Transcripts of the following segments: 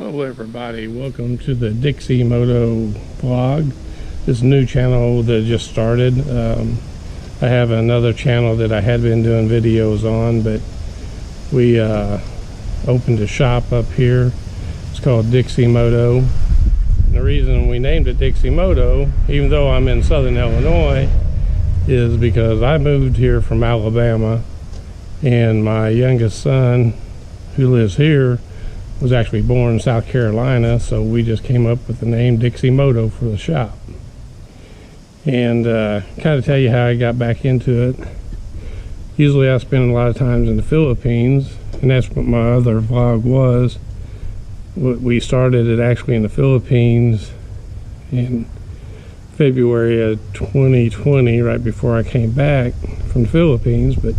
Hello everybody, welcome to the DixieMoto vlog. This is a new channel that just started. I have another channel that I had been doing videos on, but we opened a shop up here. It's called DixieMoto. And the reason we named it DixieMoto, even though I'm in Southern Illinois, is because I moved here from Alabama, and my youngest son, who lives here, was actually born in South Carolina, so we just came up with the name DixieMoto for the shop. And kind of tell you how I got back into it. Usually I spend a lot of times in the Philippines, and that's what my other vlog was. We started it actually in the Philippines in February of 2020, right before I came back from the Philippines, but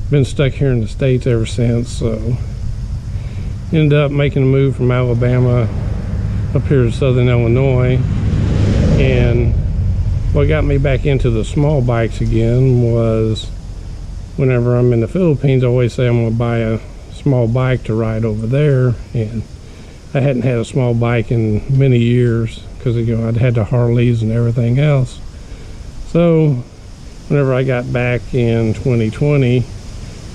been stuck here in the States ever since. So ended up making a move from Alabama up here to Southern Illinois, and what got me back into the small bikes again was whenever I'm in the Philippines, I always say I'm going to buy a small bike to ride over there, and I hadn't had a small bike in many years because I'd had the Harleys and everything else. So whenever I got back in 2020,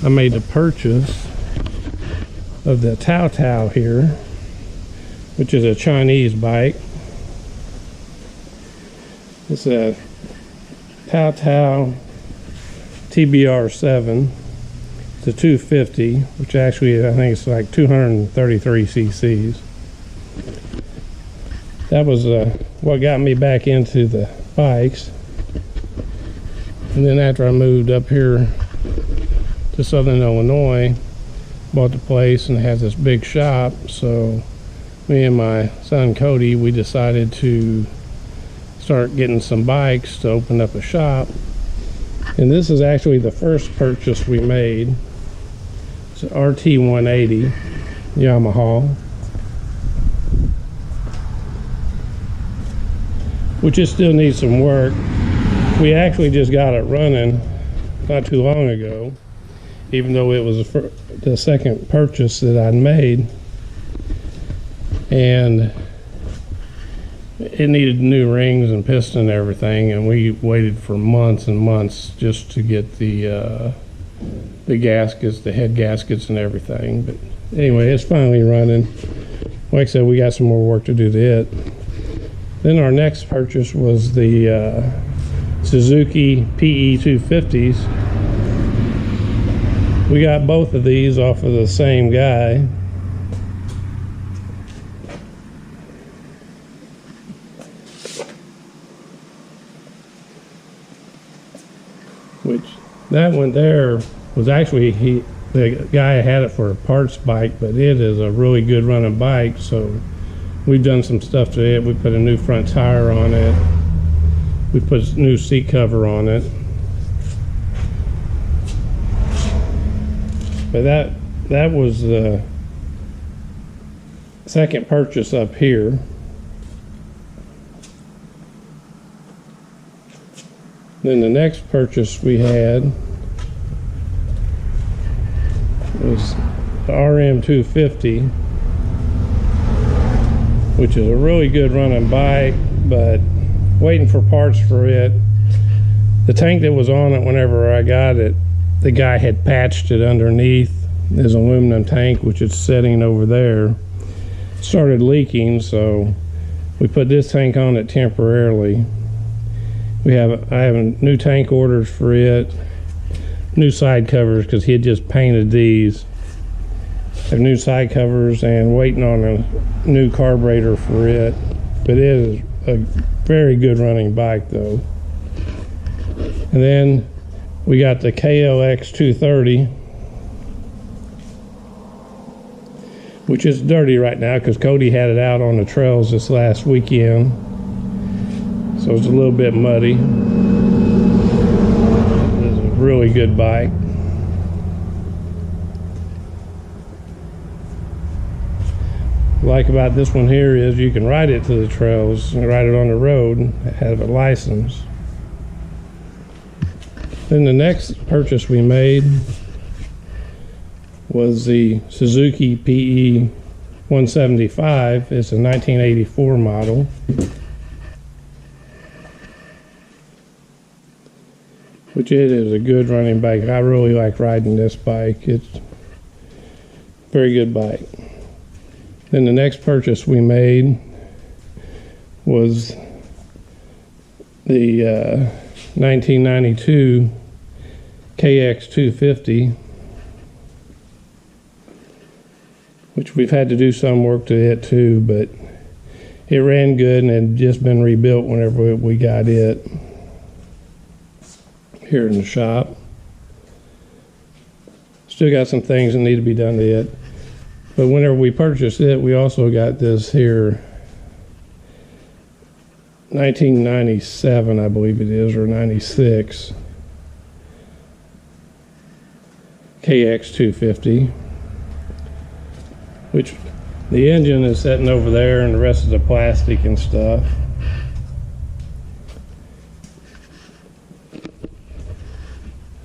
I made a purchase of the Tao Tao here, which is a Chinese bike. It's a Tao Tao TBR7. It's a 250, which actually I think it's like 233 cc's. That was what got me back into the bikes. And then after I moved up here to Southern Illinois, bought the place and had this big shop, so me and my son Cody, we decided to start getting some bikes to open up a shop. And this is actually the first purchase we made. It's an RT180 Yamaha, which it still needs some work. We actually just got it running not too long ago, even though it was the second purchase that I'd made, and it needed new rings and piston and everything, and we waited for months and months just to get the gaskets, the head gaskets and everything. But anyway, it's finally running. Like I said, we got some more work to do to it. Then our next purchase was the Suzuki PE 250s. We got both of these off of the same guy. Which, that one there was actually, the guy had it for a parts bike, but it is a really good running bike, so we've done some stuff to it. We put a new front tire on it. We put a new seat cover on it. But that was the second purchase up here. Then the next purchase we had was the RM250, which is a really good running bike, but waiting for parts for it. The tank that was on it whenever I got it, the guy had patched it underneath his aluminum tank, which is sitting over there. Started leaking, so we put this tank on it temporarily. I have a new tank orders for it, new side covers because he had just painted these. I have new side covers and waiting on a new carburetor for it. But it is a very good running bike though. And then we got the KLX 230, which is dirty right now because Cody had it out on the trails this last weekend, so it's a little bit muddy. It's a really good bike. What I like about this one here is you can ride it to the trails and ride it on the road and have a license. Then the next purchase we made was the Suzuki PE 175. It's a 1984 model. Which it is a good running bike. I really like riding this bike. It's a very good bike. Then the next purchase we made was the 1992 KX250, which we've had to do some work to it too, but it ran good and had just been rebuilt whenever we got it here in the shop. Still got some things that need to be done to it, but whenever we purchased it, we also got this here 1997, I believe it is, or 96 KX250, which the engine is sitting over there and the rest of the plastic and stuff.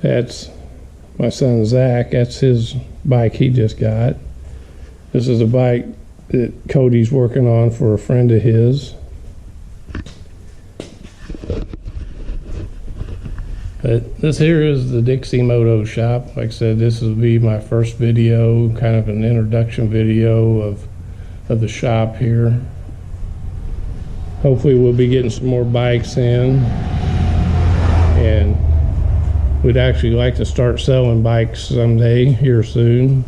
That's my son Zach. That's his bike he just got. This is a bike that Cody's working on for a friend of his. But this here is the DixieMoto shop. Like I said, this will be my first video, kind of an introduction video of the shop here. Hopefully we'll be getting some more bikes in, and we'd actually like to start selling bikes someday here soon.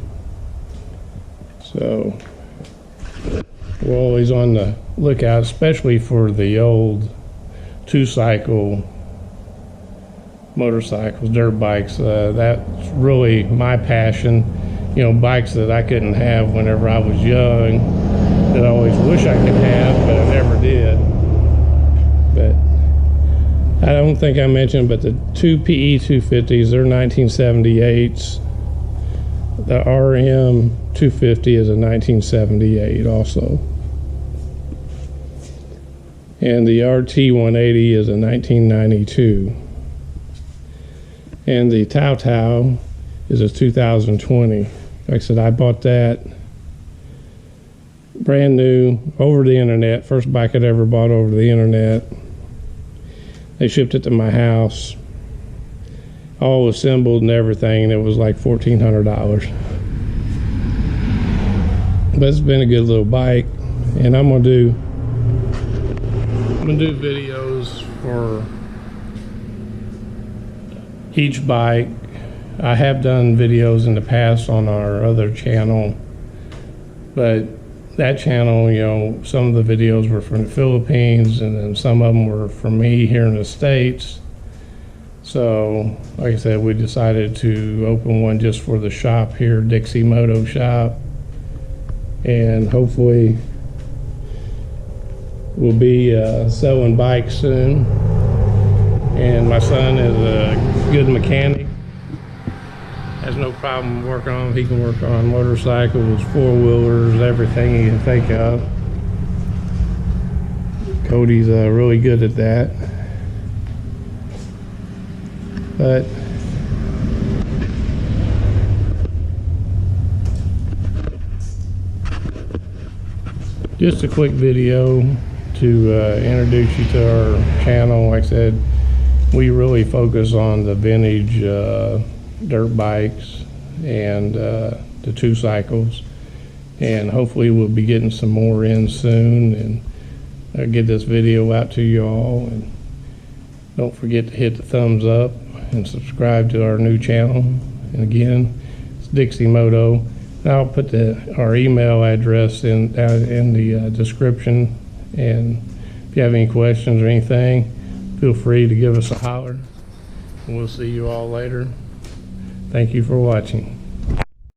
So we're always on the lookout, especially for the old two-cycle motorcycles, dirt bikes. That's really my passion. You know, bikes that I couldn't have whenever I was young, that I always wish I could have, but I never did. But I don't think I mentioned, but the two PE 250s, they're 1978s. The RM 250 is a 1978 also. And the RT 180 is a 1992. And the Tao Tao is a 2020. Like I said, I bought that brand new over the internet. First bike I'd ever bought over the internet. They shipped it to my house, all assembled and everything, and it was like $1,400. But it's been a good little bike, and I'm gonna do videos for each bike. I have done videos in the past on our other channel, but that channel, you know, some of the videos were from the Philippines, and then some of them were from me here in the States. So, like I said, we decided to open one just for the shop here, DixieMoto shop, and hopefully we'll be selling bikes soon. And my son is a good mechanic, has no problem working on them. He can work on motorcycles, four-wheelers, everything he can think of. Cody's really good at that. But just a quick video to introduce you to our channel. Like I said, we really focus on the vintage dirt bikes and the two cycles, and hopefully we'll be getting some more in soon, and I'll get this video out to you all. And don't forget to hit the thumbs up and subscribe to our new channel. And again, it's DixieMoto. I'll put our email address down in the description, and if you have any questions or anything, feel free to give us a holler, and we'll see you all later. Thank you for watching.